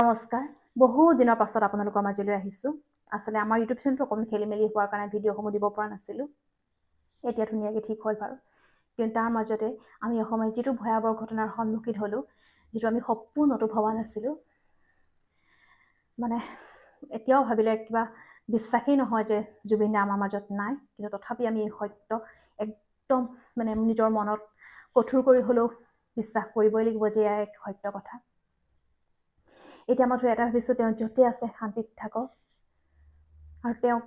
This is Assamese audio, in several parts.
নমস্কাৰ বহু দিনৰ পাছত আপোনালোকৰ মাজলৈ আহিছো আসলে আমাৰ ইউটিউব চেনেলটো অকণ খেলিমেলি হোৱাৰ কাৰণে ভিডিঅ'সমূহ দিব পৰা নাছিলো এতিয়া ধুনীয়াকৈ ঠিক হ'ল বাৰু কিন্তু তাৰ মাজতে আমি অসমত যেটো ভয়াৱহ ঘটনাৰ সন্মুখীন হলো যেটো আমি সপোনতো ভবা নাছিলো মানে এতিয়াও ভাবিলে কিবা বিশ্বাসই নহয় যে জুবিন আমাৰ মাজত নাই কিন্তু তথাপি আমি এই সত্য একদম মানে নিজৰ মনত কঠোৰ কৰি হলেও বিশ্বাস কৰিবই লাগিব যে এয়া এক সত্য কথা এতিয়া মই এটা ভাবিছো তেওঁ যতে আছে শান্তিত থাকক আৰু তেওঁ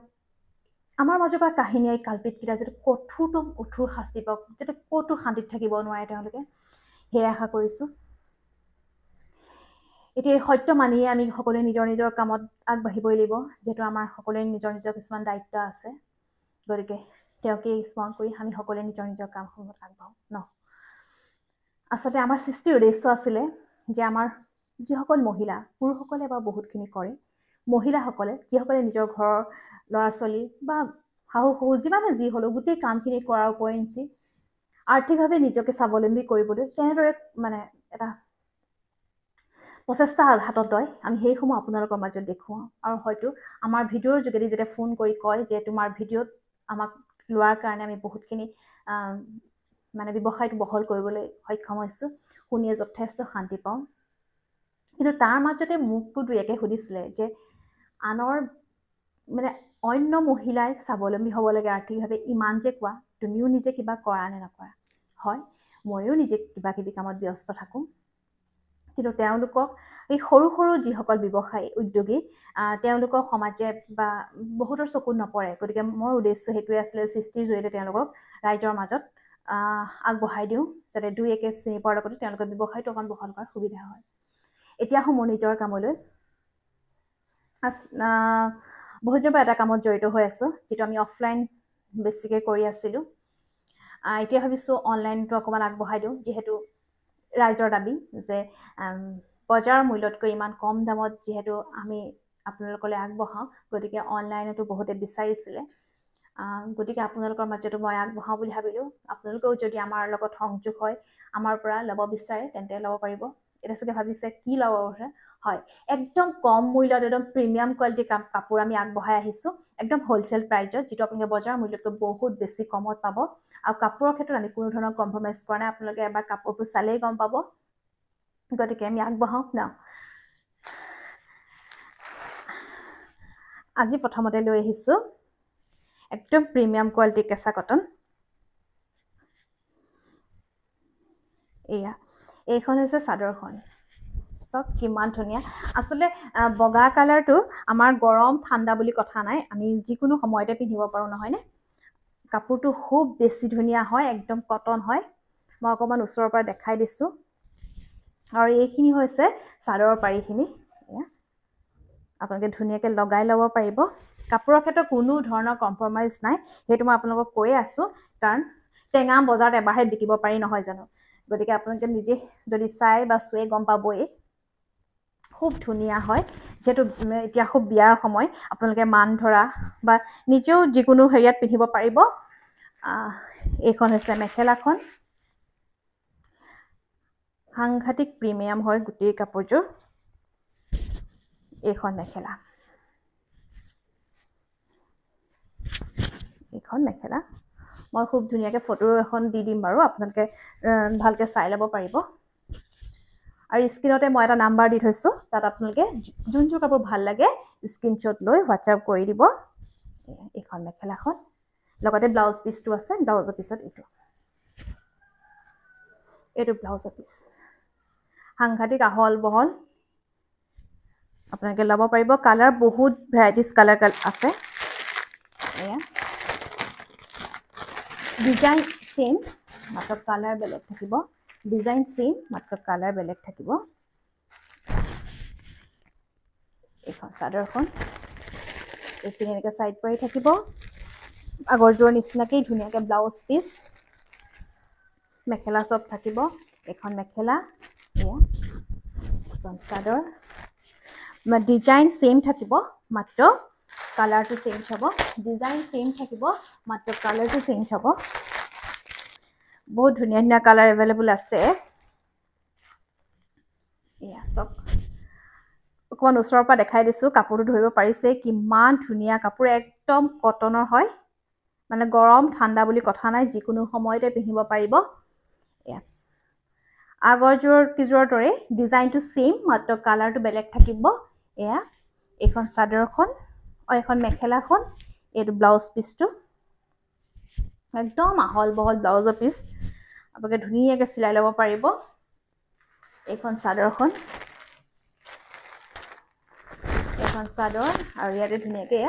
আমাৰ মাজৰ পৰা কাহিনীয়ে কালপিত কিটা যেটো কঠোৰতম কঠোৰ শাস্তি পাওক যেটো কতো শান্তিত থাকিব নোৱাৰে তেওঁলোকে হে আশা কৰিছো এতিয়া সত্য মানিয়ে আমি সকলোৱে নিজৰ নিজৰ কামত আগবাঢ়িবই লাগিব যেটো আমাৰ সকলোৱে নিজৰ নিজৰ কিছুমান দায়িত্ব আছে গৰিকে তেওঁকে স্মৰণ কৰি আমি সকলোৱে নিজৰ নিজৰ কামসমূহত আগবাঢ়ো ন আসলে আমাৰ সৃষ্টিৰ উদ্দেশ্য আছিল যে আমাৰ যিসকল মহিলা পুৰুষসকলে বা বহুতখিনি কৰে মহিলাসকলে যিসকলে নিজৰ ঘৰৰ ল'ৰা-ছোৱালী বা হাহু হু যিমানে যি হলো গোটেই কামখিনি কৰাৰ উপৰিঞ্চি আৰ্থিকভাৱে নিজকে স্বাৱলম্বী কৰিবলৈ কেনেদৰে মানে এটা প্ৰচেষ্টা হাতত লয় আমি সেইসমূহ আপোনালোকৰ মাজত দেখুৱাও আৰু হয়তো আমাৰ ভিডিঅ'ৰ যোগেদি যেটা ফোন কৰি কয় যে তোমাৰ ভিডিঅ'ত আমাক লোৱাৰ কাৰণে আমি বহুতখিনি মানে ব্যৱসায়টো বহল কৰিবলৈ সক্ষম হৈছো শুনিয়ে যথেষ্ট শান্তি পাওঁ কিন্তু তাৰ মাজতে মুখটো দুইকে সুধিছিলে যে আনৰ মানে অন্য মহিলাই স্বাৱলম্বী হ'ব লাগে আৰ্থিকভাৱে ইমান যে কোৱা তুমিও নিজে কিবা কৰা নে নকৰা হয় ময়ো নিজে কিবা কিবি কামত ব্যস্ত থাকো কিন্তু তেওঁলোকক এই সৰু সৰু যিসকল ব্যৱসায়ী উদ্যোগী তেওঁলোকক সমাজে বা বহুতৰ চকুত নপৰে গতিকে মোৰ উদ্দেশ্য হেতুৱে আছিল সৃষ্টিৰ জৰিয়তে তেওঁলোকক ৰাইজৰ মাজত আগবঢ়াই দিওঁ যাতে দুই একে চিনি পোৱাৰ লগতে তেওঁলোকৰ ব্যৱসায়টো অকণ বহল কৰাৰ সুবিধা হয় এতিয়া মোৰ নিজৰ কামলৈ বহুত দিনৰ পৰা এটা কামত জড়িত হৈ আছো যেটো আমি অফলাইন বেছিকৈ কৰি আছিলো এতিয়া ভাবিছো অনলাইনটো অকমান আগবঢ়াই দিওঁ যেহেতু ৰাইজৰ দাবী যে বজাৰ মূল্যতকৈ ইমান কম দামত যেহেতু আমি আপোনালোকলৈ আগবঢ়াওঁ গতিকে অনলাইনতো বহুতে বিচাৰিছিলে গতিকে আপোনালোকৰ মাজতো মই আগবঢ়াওঁ বুলি ভাবিলো আপোনালোকেও যদি আমাৰ লগত সংযোগ হয় আমাৰ পৰা ল'ব বিচাৰে তেন্তে ল'ব পাৰিব এটা সকে ভাবিছে কি ল'ব হয় একদম কম মূল্যত একদম প্ৰিমিয়াম কোৱালিটি কাপোৰ আমি আগবঢ়াই আহিছো একদম হোলসেল প্ৰাইজত যেটো আপোনালোকে বজাৰ মূল্যতকৈ বহুত বেছি কমত পাব আৰু কাপোৰৰ ক্ষেত্ৰত আমি কোনো ধৰণৰ কম্প্ৰমাইজ কৰা নাই আপোনালোকে এবাৰ কাপোৰটো চালেই গম পাব গতিকে আমি আগবঢ়াওঁ ন আজি প্ৰথমতে লৈ আহিছো একদম প্ৰিমিয়াম কোৱালিটি কেঁচা কটন এয়া এইখন হৈছে চাদৰখন সব কিমান ধুনিয়া আসলে বগা কালাৰটো আমাৰ গৰম ঠাণ্ডা বুলি কথা নাই আমি যিকোনো সময়তে পিন্ধিব পাৰো নহয় নে কাপোৰটো খুব বেছি ধুনিয়া হয় একদম কটন হয় মই অকমান ওচৰৰ পৰা দেখাই দিছো আৰু এইখিনি হৈছে চাদৰৰ পাৰিখিনি আপোনালোকে ধুনিয়াকৈ লগাই ল'ব পাৰিব কাপোৰৰ ক্ষেত্ৰত কোনো ধৰণৰ কম্প্ৰমাইজ নাই সেইটো মই আপোনালোকক কৈ আছো কাৰণ টেঙা বজাৰত এবাৰহে বিকিব পাৰি নহয় জানো গতিকে আপোনালোকে নিজে যদি চাই বা চুৱে গম পাবই খুব ধুনিয়া হয় যেটো এতিয়া খুব বিয়াৰ সময় আপোনালোকে মান ধৰা বা নিজেও যিকোনো হেৰিয়াত পিন্ধিব পাৰিব এইখন হৈছে মেখেলাখন সাংঘাতিক প্ৰিমিয়াম হয় গুটি কাপোৰযোৰ এইখন মেখেলা মই খুব ধুনিয়াকৈ ফটো এখন দি দিম বাৰু আপোনালোকে ভালকৈ চাই ল'ব পাৰিব আৰু স্ক্ৰিনতে মই এটা নাম্বাৰ দি থৈছো তাত আপোনালোকে যোনযোৰ কাপোৰ ভাল লাগে স্ক্ৰিনশ্বট লৈ হোৱাটছআপ কৰি দিব এইখন মেখেলাখন লগতে ব্লাউজ পিচটো আছে ব্লাউজৰ পিছত এইটো ব্লাউজৰ পিচ সাংঘাতিক আহল বহল আপোনালোকে ল'ব পাৰিব কালাৰ বহুত ভেৰাইটিজ কালাৰ আছে এয়া ডিজাইন সেম মাত্ৰ কালাৰ বেলেগ থাকিব ডিজাইন সেম মাত্ৰ কালাৰ বেলেগ থাকিব এইখন চাদৰখন এইখিনি এনেকৈ সাইড কৰি থাকিব আগৰযোৰ নিচিনাকৈ ধুনীয়াকৈ ব্লাউজ পিচ মেখেলা সব থাকিব এখন মেখেলা এয়া এখন চাদৰ ডিজাইন সেম থাকিব মাত্ৰ কালাৰটো চেঞ্জ হ'ব ডিজাইন সেম থাকিব মাত্ৰ কালাৰটো চেঞ্জ হ'ব বহুত ধুনীয়া ধুনীয়া কালাৰ এভেইলেবল আছে এয়া সব অকমান ওচৰৰ পৰা দেখাই দিছো কাপোৰটো ধৰিব পাৰিছে কিমান ধুনীয়া কাপোৰ একদম কটনৰ হয় মানে গৰম ঠাণ্ডা বুলি কথা নাই যিকোনো সময়তে পিন্ধিব পাৰিব এয়া আগৰযোৰ কিযোৰৰ দৰে ডিজাইনটো সেম মাত্ৰ কালাৰটো বেলেগ থাকিব এয়া এখন চাদৰখন এখন মেখেলাখন এইটো ব্লাউজ পিছটো একদম আহল বহল ব্লাউজৰ পিছ আপোনালোকে ধুনীয়াকৈ চিলাই ল'ব পাৰিব এইখন চাদৰখন এখন চাদৰ আৰু ইয়াতে ধুনীয়াকৈ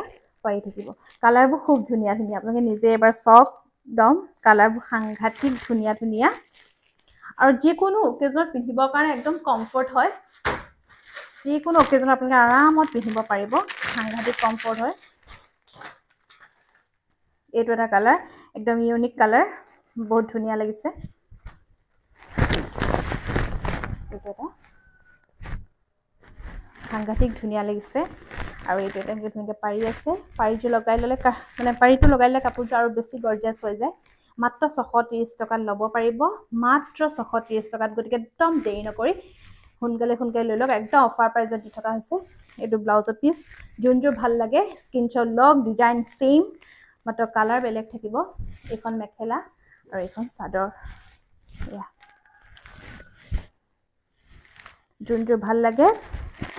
পাৰি থাকিব কালাৰবোৰ খুব ধুনীয়া ধুনীয়া আপোনালোকে নিজে এবাৰ চাওক একদম কালাৰবোৰ সাংঘাতিক ধুনীয়া ধুনীয়া আৰু যিকোনো অকেজনত পিন্ধিবৰ কাৰণে একদম কমফৰ্ট হয় যিকোনো অকেজনত আপোনালোকে আৰামত পিন্ধিব পাৰিব সাংঘাতিক কমফৰ্ট হয় এইটো এটা কালাৰ একদম ইউনিক কালাৰ বহুত ধুনীয়া লাগিছে এইটো এটা সাংঘাতিক ধুনীয়া লাগিছে আৰু এইটো এটা ধুনীয়াকৈ পাৰি আছে পাৰিটো লগাই ল'লে মানে পাৰিটো লগাই ল'লে কাপোৰটো আৰু বেছি গৰ্জিয়াছ হৈ যায় মাত্ৰ 630 টকাত ল'ব পাৰিব মাত্ৰ 630 টকাত গতিকে একদম দেৰি নকৰি সোনকালে লৈ লওক একদম অফাৰ প্ৰাইজত দি থকা হৈছে এইটো ব্লাউজৰ পিছ যোনযোৰ ভাল লাগে স্ক্ৰীনশ্বট লওক ডিজাইন সেম মাত্ৰ কালাৰ বেলেগ থাকিব এইখন মেখেলা আৰু এইখন চাদৰ এয়া যোনযোৰ ভাল লাগে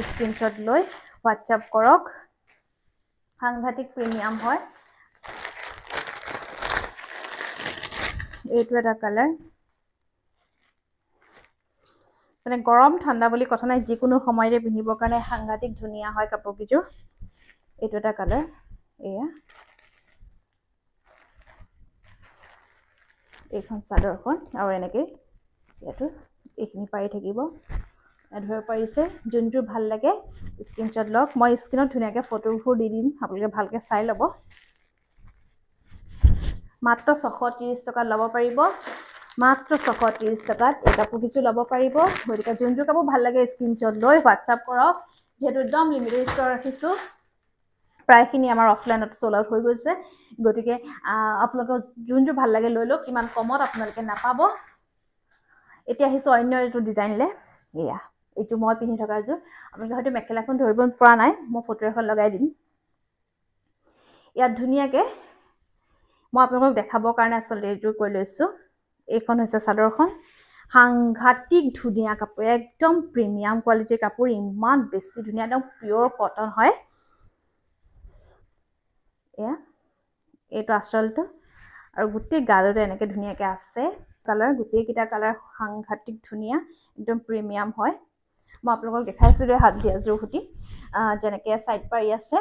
স্ক্ৰীনশ্বট লৈ হোৱাটছআপ কৰক সাংঘাতিক প্ৰিমিয়াম হয় এইটো এটা কালাৰ মানে গৰম ঠাণ্ডা বুলি কথা নাই যিকোনো সময়তে পিন্ধিবৰ কাৰণে সাংঘাতিক ধুনীয়া হয় কাপোৰ কিযোৰ এইটো এটা কালাৰ এয়া এইখন চাদৰখন আৰু এনেকৈ ইয়াতো এইখিনি পাৰি থাকিব ধৰিব পাৰিছে যোনযোৰ ভাল লাগে স্ক্ৰীনশ্বট লওক মই স্ক্ৰীনত ধুনীয়াকৈ ফটোবোৰ দি দিম আপোনালোকে ভালকৈ চাই ল'ব মাত্ৰ 630 টকাত ল'ব পাৰিব মাত্ৰ 630 টকাত এই কাপোৰ কিছু ল'ব পাৰিব গতিকে যোনযোৰ কাপোৰ ভাল লাগে স্ক্ৰীনশ্বট লৈ হোৱাটছআপ কৰক যিহেতু একদম লিমিটেড ষ্টক ৰাখিছোঁ প্ৰায়খিনি আমাৰ অফলাইনত সোল্ড আউট হৈ গৈছে গতিকে আপোনালোকৰ যোনযোৰ ভাল লাগে লৈ লওক কিমান কমত আপোনালোকে নাপাব এতিয়া আহিছোঁ অন্য এইটো ডিজাইনলৈ এয়া এইটো মই পিন্ধি থকা যোৰ আপোনালোকে হয়তো মেখেলাখন ধৰিব পৰা নাই মই ফটো এখন লগাই দিম ইয়াত ধুনীয়াকৈ মই আপোনালোকক দেখাবৰ কাৰণে আচলতে এইযোৰ কৈ লৈছোঁ এইখন হৈছে চাদৰখন সাংঘাতিক ধুনীয়া কাপোৰ একদম প্ৰিমিয়াম কোৱালিটিৰ কাপোৰ ইমান বেছি ধুনীয়া একদম পিয়ৰ কটন হয় এয়া এইটো আচলটো আৰু গোটেই গালতে এনেকৈ ধুনীয়াকৈ আছে কালাৰ গোটেইকেইটা কালাৰ সাংঘাতিক ধুনীয়া একদম প্ৰিমিয়াম হয় মই আপোনালোকক দেখাইছিলোঁ হালধীয়াযোৰ সৈতে যেনেকৈ ছাইড পাৰি আছে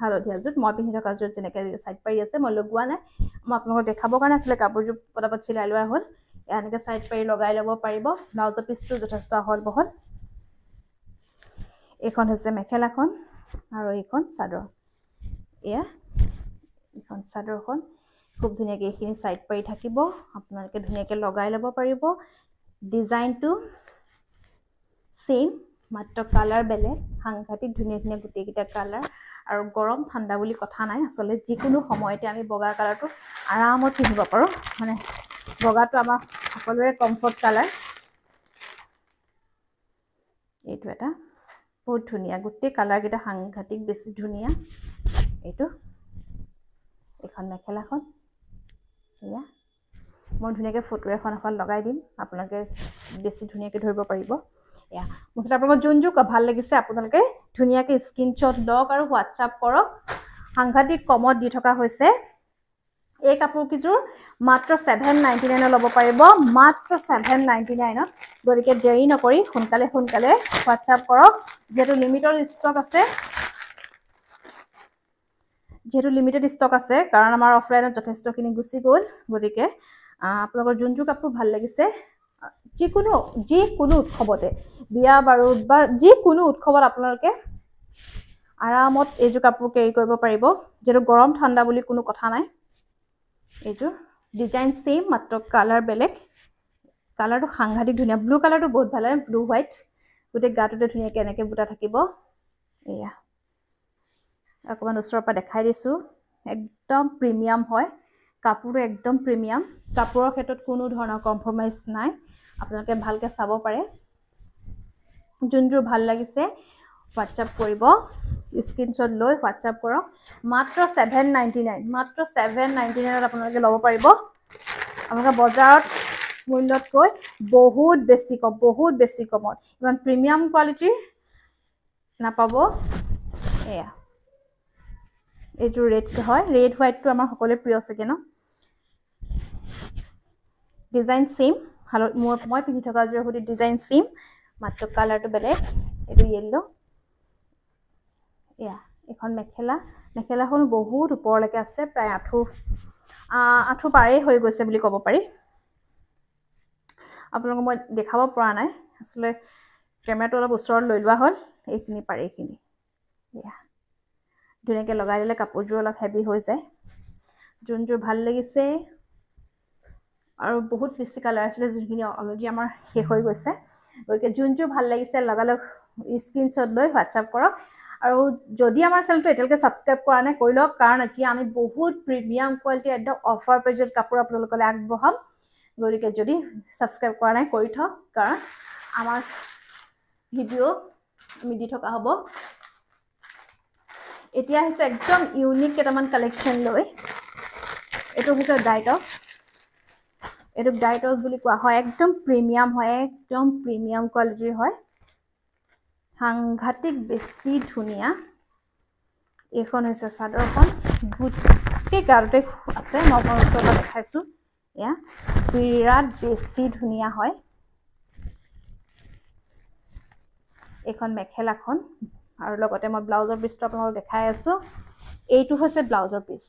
হালধীয়াযোৰ মই পিন্ধি থকা যোৰ যেনেকৈ ছাইড পাৰি আছে মই লগোৱা নাই মই আপোনালোকক দেখাবৰ কাৰণে আছিলে কাপোৰযোৰ পটাপট চিলাই লোৱা হ'ল এনেকৈ ছাইড পাৰি লগাই ল'ব পাৰিব ব্লাউজৰ পিছটো যথেষ্ট আহল বহল এইখন হৈছে মেখেলাখন আৰু এইখন চাদৰ এয়া এইখন চাদৰখন খুব ধুনীয়াকৈ এইখিনি ছাইড পাৰি থাকিব আপোনালোকে ধুনীয়াকৈ লগাই ল'ব পাৰিব ডিজাইনটো সেম মাত্ৰ কালাৰ বেলেগ সাংঘাতিক ধুনীয়া ধুনীয়া গোটেইকেইটা কালাৰ আৰু গৰম ঠাণ্ডা বুলি কথা নাই আচলতে যিকোনো সময়তে আমি বগা কালাৰটো আৰামত পিন্ধিব পাৰোঁ মানে বগাটো আমাৰ সকলোৰে কমফৰ্ট কালাৰ এইটো এটা বহুত ধুনীয়া গোটেই কালাৰকেইটা সাংঘাতিক বেছি ধুনীয়া এইটো এইখন মেখেলাখন এয়া মই ধুনীয়াকৈ ফটো এখন লগাই দিম আপোনালোকে বেছি ধুনীয়াকৈ ধৰিব পাৰিব এয়া মুঠতে আপোনালোকৰ যোনযোৰ ভাল লাগিছে আপোনালোকে ধুনীয়াকৈ স্ক্ৰীনশ্বট লওক আৰু হোৱাটছআপ কৰক সাংঘাতিক কমত দি থকা হৈছে এই কাপোৰ কিযোৰ মাত্ৰ 799 ল'ব পাৰিব মাত্ৰ 799 গতিকে দেৰি নকৰি সোনকালে হোৱাটছআপ কৰক যেহেতু লিমিটেড ষ্টক আছে কাৰণ আমাৰ অফলাইনত যথেষ্টখিনি গুচি গ'ল গতিকে আপোনালোকৰ যোনযোৰ কাপোৰ ভাল লাগিছে যিকোনো উৎসৱতে বিয়া বাৰু বা যিকোনো উৎসৱত আপোনালোকে আৰামত এইযোৰ কাপোৰ কেৰি কৰিব পাৰিব যেহেতু গৰম ঠাণ্ডা বুলি কোনো কথা নাই এইযোৰ ডিজাইন সেম মাত্ৰ কালাৰ বেলেগ কালাৰটো সাংঘাতিক ধুনীয়া ব্লু কালাৰটো বহুত ভাল হয় ব্লু হোৱাইট গোটেই গাটোতে ধুনীয়াকৈ এনেকৈ বুটা থাকিব এয়া অকণমান ওচৰৰ পৰা দেখাই দিছোঁ একদম প্ৰিমিয়াম হয় কাপোৰটো একদম প্ৰিমিয়াম কাপোৰৰ ক্ষেত্ৰত কোনো ধৰণৰ কম্প্ৰমাইজ নাই আপোনালোকে ভালকৈ চাব পাৰে যোনযোৰ ভাল লাগিছে হোৱাটছআপ কৰিব স্ক্ৰীনশ্বট লৈ হোৱাটছআপ কৰক মাত্ৰ 799 মাত্ৰ 799 আপোনালোকে ল'ব পাৰিব আপোনালোকে বজাৰত মূল্যতকৈ বহুত বেছি কমত ইমান প্ৰিমিয়াম কোৱালিটিৰ নাপাব এয়া এইটো ৰেড হয় ৰেড হোৱাইটটো আমাৰ সকলোৰে প্ৰিয় আছে ন ডিজাইন সেম মই পিন্ধি থকা যোৰ সৈতে ডিজাইন সেম মাত্ৰ কালাৰটো বেলেগ এইটো ইয়েলো এয়া এখন মেখেলাখন বহুত ওপৰলৈকে আছে প্ৰায় আঁঠু পাৰেই হৈ গৈছে বুলি ক'ব পাৰি আপোনালোকক মই দেখাব পৰা নাই আসলে কেমেৰাটো অলপ ওচৰত লৈ লোৱা হ'ল এইখিনি পাৰে এইখিনি এয়া ধুনীয়াকৈ লগাই দিলে কাপোৰযোৰ অলপ হেভি হৈ যায় যোনযোৰ ভাল লাগিছে আৰু বহুত বেছি কালাৰ আছিলে যোনখিনি অলৰেডি আমাৰ শেষ হৈ গৈছে গতিকে যোনযোৰ ভাল লাগিছে লগালগ স্ক্ৰীনশ্বট লৈ হোৱাটছআপ কৰক আৰু যদি আমাৰ চেনেলটো এতিয়ালৈকে ছাবস্ক্ৰাইব কৰা নাই কৰি লওক কাৰণ এতিয়া আমি বহুত প্ৰিমিয়াম কোৱালিটি একদম অফাৰ প্ৰাইজত কাপোৰ আপোনালোকলৈ আগবঢ়াম গতিকে যদি ছাবস্ক্ৰাইব কৰা নাই কৰি থওক কাৰণ আমাৰ ভিডিঅ' আমি দি থকা হ'ব এতিয়া আহিছে একদম ইউনিক কেইটামান কালেকশ্যন লৈ এইটো হৈছে ডাইটছ এইটো ডাইটছ বুলি কোৱা হয় একদম প্ৰিমিয়াম হয় একদম প্ৰিমিয়াম কোৱালিটিৰ হয় সাংঘাতিক বেছি ধুনীয়া এইখন হৈছে চাদৰখন গোটেই গাৰতে আছে মই আপোনালোকৰ ওচৰত দেখাইছোঁ এয়া বিৰাট বেছি ধুনীয়া হয় এইখন মেখেলাখন আৰু লগতে মই ব্লাউজৰ পিচটো আপোনালোকক দেখাই আছোঁ এইটো হৈছে ব্লাউজৰ পিচ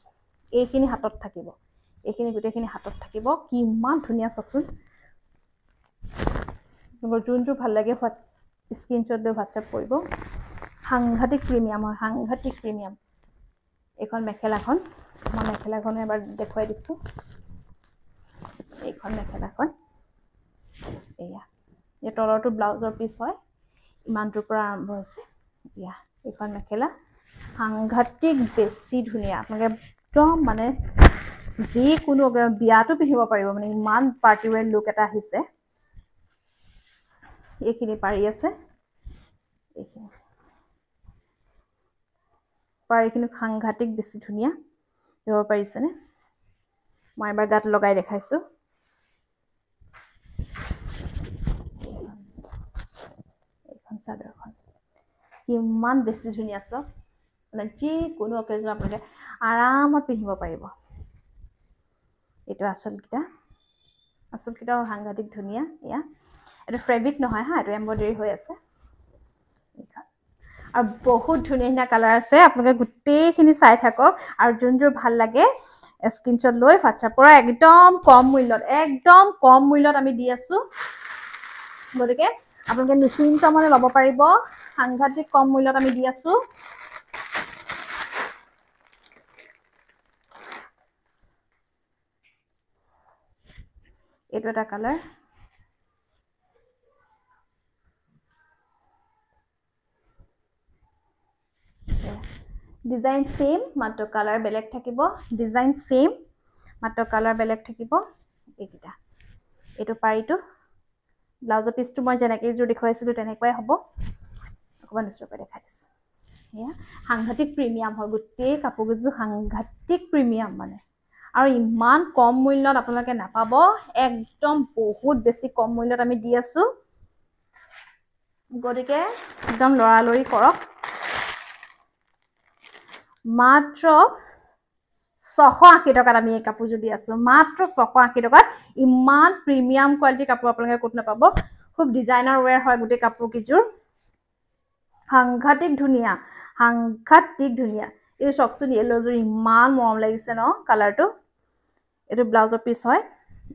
এইখিনি হাতত থাকিব এইখিনি গোটেইখিনি হাতত থাকিব কিমান ধুনীয়া চাওকচোন যোনটো ভাল লাগে স্ক্ৰীনশ্বট লৈ হোৱাটছআপ কৰিব সাংঘাতিক প্ৰিমিয়াম হয় সাংঘাতিক প্ৰিমিয়াম এইখন মেখেলাখন মই মেখেলাখন এবাৰ দেখুৱাই দিছোঁ এইখন মেখেলাখন এয়া এই তলৰটো ব্লাউজৰ পিচ হয় ইমানটোৰ পৰা আৰম্ভ হৈছে এয়া এইখন মেখেলা সাংঘাতিক বেছি ধুনীয়া আপোনালোকে একদম মানে যিকোনো বিয়াতো পিন্ধিব পাৰিব মানে ইমান পাৰ্টি ৱেৰ লুক এটা আহিছে এইখিনি পাৰি আছে এইখিনি পাৰিখিনি সাংঘাতিক বেছি ধুনীয়া দিব পাৰিছেনে মই এবাৰ গাত লগাই দেখাইছোঁ এইখন চাদৰখন কিমান বেছি ধুনীয়া চাওক মানে যিকোনো অকেজন আপোনালোকে আৰামত পিন্ধিব পাৰিব এইটো আঁচলকেইটাও সাংঘাতিক ধুনীয়া এয়া এইটো ফেব্ৰিক নহয় হা এইটো এম্ব্ৰইডাৰী হৈ আছে আৰু বহুত ধুনীয়া কালাৰ আছে আপোনালোকে গোটেইখিনি চাই থাকক আৰু যোনযোৰ ভাল লাগে স্ক্ৰীনশ্বট লৈ হোৱাটছআপ কৰা একদম কম মূল্যত আমি দি আছোঁ গতিকে আপোনালোকে নিশ্চিন্ত মানে ল'ব পাৰিব সাংঘাতিক কম মূল্যত আমি দি আছোঁ এইটো এটা কালাৰ ডিজাইন সেম মাত্ৰ কালাৰ বেলেগ থাকিব ডিজাইন সেম মাত্ৰ কালাৰ বেলেগ থাকিব এইকেইটা এইটো পাৰিটো ব্লাউজৰ পিচটো মই যেনেকৈ যোৰ দেখুৱাইছিলোঁ তেনেকুৱাই হ'ব অকণমান ওচৰকৈ দেখাই দিছোঁ এয়া সাংঘাতিক প্ৰিমিয়াম হয় গোটেই কাপোৰকেইযোৰ সাংঘাতিক প্ৰিমিয়াম মানে আৰু ইমান কম মূল্যত আপোনালোকে নাপাব একদম বহুত বেছি কম মূল্যত আমি দি আছোঁ গতিকে একদম লৰালৰি কৰক মাত্ৰ 680 টকাত আমি এই কাপোৰযোৰ দি আছোঁ মাত্ৰ 680 টকাত ইমান প্ৰিমিয়াম কোৱালিটিৰ কাপোৰ আপোনালোকে ক'ত নাপাব খুব ডিজাইনাৰ ৱেৰ হয় গোটেই কাপোৰকেইযোৰ সাংঘাতিক ধুনীয়া এই চাওকচোন য়েল্লোযোৰ ইমান মৰম লাগিছে ন কালাৰটো এইটো ব্লাউজৰ পিচ হয়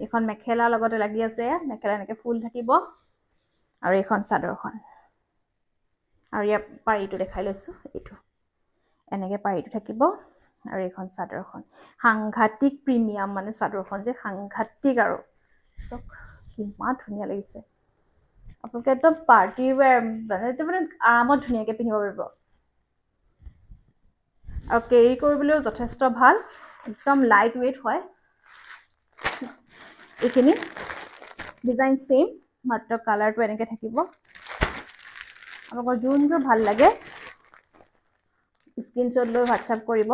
এইখন মেখেলা লগতে লাগি আছে মেখেলা এনেকৈ ফুল থাকিব আৰু এইখন চাদৰখন আৰু ইয়াৰ পাৰিটো দেখাই লৈছোঁ এইটো এনেকৈ পাৰিটো থাকিব আৰু এইখন চাদৰখন সাংঘাতিক প্ৰিমিয়াম মানে চাদৰখন যে সাংঘাতিক আৰু চক কিমান ধুনীয়া লাগিছে আপোনালোকে একদম পাৰ্টি ৱেৰ মানে আৰামত ধুনীয়াকৈ পিন্ধিব পাৰিব আৰু কেৰি কৰিবলৈও যথেষ্ট ভাল একদম লাইট ৱেইট হয় এইখিনি ডিজাইন সেম মাত্ৰ কালাৰটো এনেকৈ থাকিব আপোনালোকৰ যোনযোৰ ভাল লাগে স্ক্ৰীনশ্বট লৈ হোৱাটছআপ কৰিব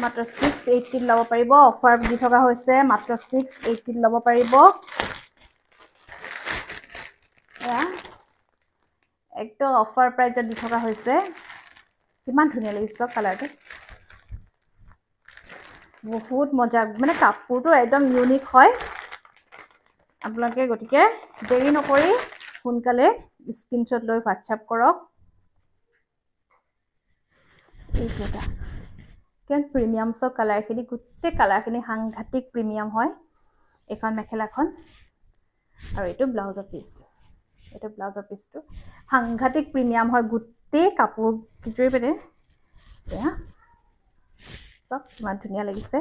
মাত্ৰ 680 ল'ব পাৰিব অফাৰ দি থকা হৈছে মাত্ৰ 680 ল'ব পাৰিব এয়া একদম অফাৰ প্ৰাইজত দি থকা হৈছে কিমান ধুনীয়া লাগিছে কালাৰটো বহুত মজা মানে কাপোৰটো একদম ইউনিক হয় আপোনালোকে গতিকে দেৰি নকৰি সোনকালে স্ক্ৰীনশ্বট লৈ হোৱাটছআপ কৰক এইটা কিমান প্ৰিমিয়াম সব কালাৰখিনি গুটে কালাৰখিনি সাংঘাতিক প্ৰিমিয়াম হয় এখন মেখেলাখন আৰু এইটো ব্লাউজৰ পিছটো সাংঘাতিক প্ৰিমিয়াম হয় গুটে কাপোৰ কিজুৰি পেনে এয়া সব কিমান ধুনীয়া লাগিছে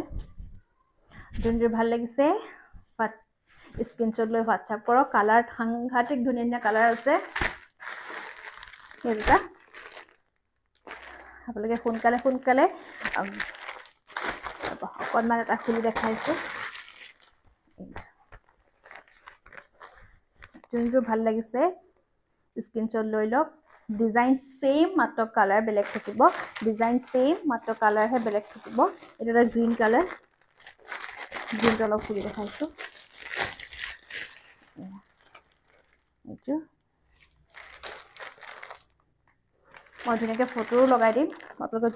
যোনযোৰ ভাল লাগিছে স্ক্ৰীনশ্বট লৈ হোৱাটছআপ কৰক কালাৰ সাংঘাতিক ধুনীয়া কালাৰ আছে এইটা আপোনালোকে সোনকালে অকণমান এটা খুলি দেখাইছো যোনযোৰ ভাল লাগিছে স্ক্ৰীনশ্বট লৈ লওক ডিজাইন সেম মাত্ৰ কালাৰ বেলেগ থাকিব ডিজাইন সেম মাত্ৰ কালাৰহে বেলেগ থাকিব এটা গ্ৰীন কালাৰ গ্ৰীনটো অলপ খুলি দেখাইছো এইটো মই ধুনীয়াকৈ ফটোও লগাই দিম আপোনালোকৰ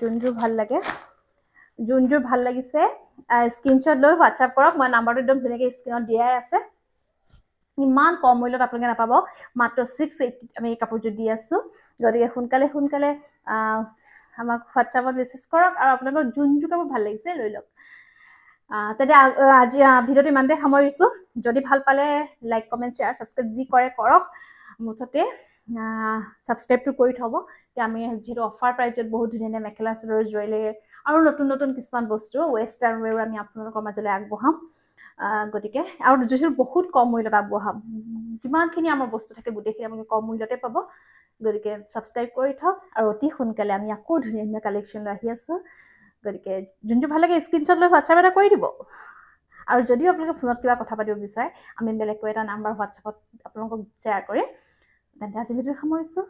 যোনযোৰ ভাল লাগিছে স্ক্ৰীনশ্বট লৈ হোৱাটছআপ কৰক মই নাম্বাৰটো একদম ধুনীয়াকৈ স্ক্ৰীনত দিয়াই আছে ইমান কম মূল্যত আপোনালোকে নাপাব মাত্ৰ 680 আমি এই কাপোৰযোৰ দি আছো গতিকে সোনকালে আমাক হোৱাটছআপত মেছেজ কৰক আৰু আপোনালোকৰ যোনযোৰ কাপোৰ ভাল লাগিছে লৈ লওক তেনে আজি ভিডিঅ'টো ইমানতে সামৰিছো যদি ভাল পালে লাইক কমেন্ট শ্বেয়াৰ সাবস্ক্ৰাইব যি কৰে কৰক মুঠতে সাবস্ক্ৰাইবটো কৰি থব যে আমি যেটো অফাৰ প্ৰাইজত বহুত ধুনীয়া মেখেলা চাদৰ জুৱেলাৰী আৰু নতুন কিছুমান বস্তু ওয়েষ্টাৰ্ণ ওয়্যাৰ আমি আপোনালোকৰ মাজলৈ আগবঢ়াম গতিকে আৰু যেটো বহুত কম মূল্যত আগবঢ়াম যিমানখিনি আমাৰ বস্তু থাকে গোটেইখিনি আপোনালোকে কম মূল্যতে পাব গতিকে সাবস্ক্ৰাইব কৰি থওক আৰু অতি সোনকালে আমি আকৌ ধুনীয়া কালেকশ্যন লৈ আহি আছো গতিকে যোনটো ভাল লাগে স্ক্ৰীনশ্বট লৈ হোৱাটছআপ এটা কৰি দিব আৰু যদিও আপোনালোকে ফোনত কিবা কথা পাতিব বিচাৰে আমি বেলেগকৈ এটা নাম্বাৰ হোৱাটছআপত আপোনালোকক শ্বেয়াৰ কৰিম তেন্তে আজি ভিডিঅ' সামৰিছো